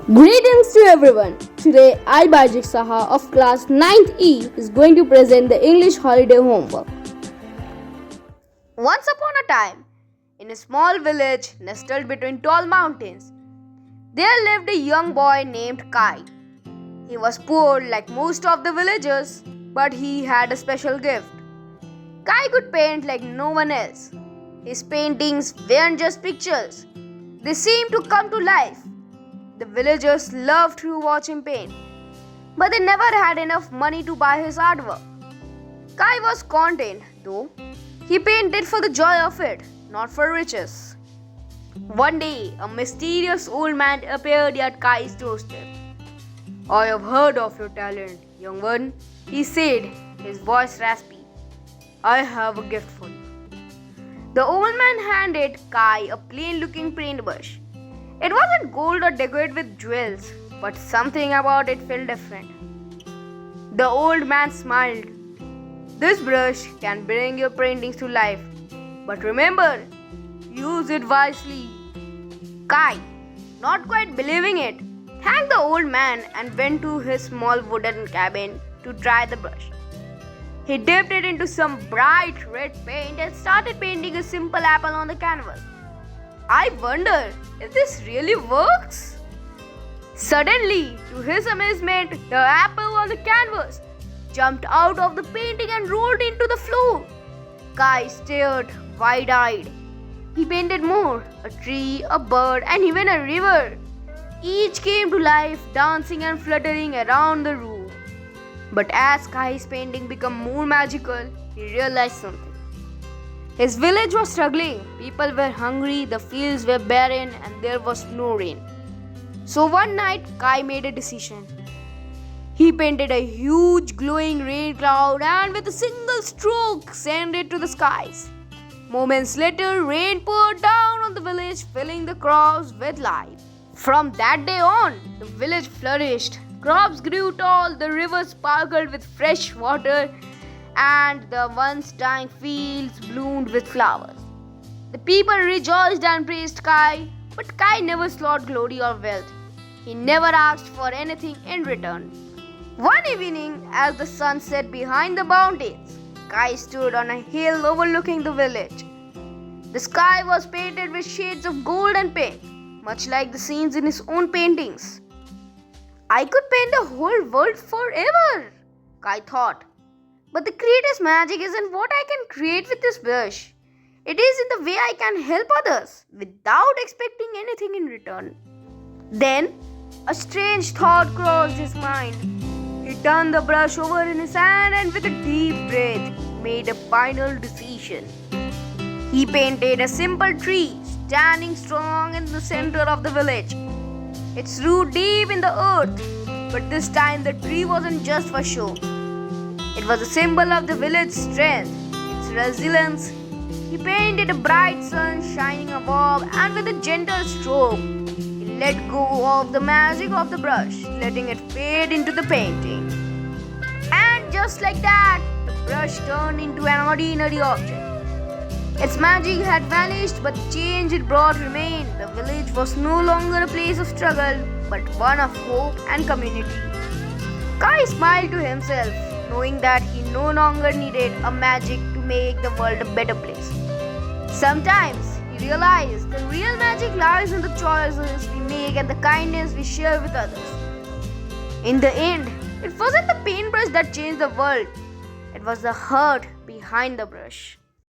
Greetings to everyone. Today I, Bajik Saha of class 9th E is going to present the English holiday homework. Once upon a time, in a small village nestled between tall mountains, there lived a young boy named Kai. He was poor like most of the villagers, but he had a special gift. Kai could paint like no one else. His paintings weren't just pictures, they seemed to come to life. The villagers loved to watch him paint, but they never had enough money to buy his artwork. Kai was content, though. He painted for the joy of it, not for riches. One day, a mysterious old man appeared at Kai's doorstep. "I have heard of your talent, young one," he said, his voice raspy. "I have a gift for you." The old man handed Kai a plain-looking paintbrush. It wasn't gold or decorated with jewels, but something about it felt different. The old man smiled. "This brush can bring your paintings to life, but remember, use it wisely." Kai, not quite believing it, thanked the old man and went to his small wooden cabin to try the brush. He dipped it into some bright red paint and started painting a simple apple on the canvas. "I wonder if this really works?" Suddenly, to his amazement, the apple on the canvas jumped out of the painting and rolled into the floor. Kai stared wide-eyed. He painted more, a tree, a bird, and even a river. Each came to life, dancing and fluttering around the room. But as Kai's painting became more magical, he realized something. His village was struggling, people were hungry, the fields were barren, and there was no rain. So one night, Kai made a decision. He painted a huge glowing rain cloud and with a single stroke sent it to the skies. Moments later, rain poured down on the village, filling the crops with life. From that day on, the village flourished. Crops grew tall, the river sparkled with fresh water, and the once dying fields bloomed with flowers. The people rejoiced and praised Kai, but Kai never sought glory or wealth. He never asked for anything in return. One evening, as the sun set behind the mountains, Kai stood on a hill overlooking the village. The sky was painted with shades of gold and pink, much like the scenes in his own paintings. "I could paint the whole world forever," Kai thought. "But the greatest magic isn't what I can create with this brush. It is in the way I can help others without expecting anything in return." Then, a strange thought crossed his mind. He turned the brush over in his hand and with a deep breath, made a final decision. He painted a simple tree standing strong in the center of the village. Its root deep in the earth, but this time the tree wasn't just for show. It was a symbol of the village's strength, its resilience. He painted a bright sun shining above, and with a gentle stroke, he let go of the magic of the brush, letting it fade into the painting. And just like that, the brush turned into an ordinary object. Its magic had vanished, but the change it brought remained. The village was no longer a place of struggle, but one of hope and community. Kai smiled to himself, knowing that he no longer needed a magic to make the world a better place. Sometimes he realized the real magic lies in the choices we make and the kindness we share with others. In the end, it wasn't the paintbrush that changed the world, it was the heart behind the brush.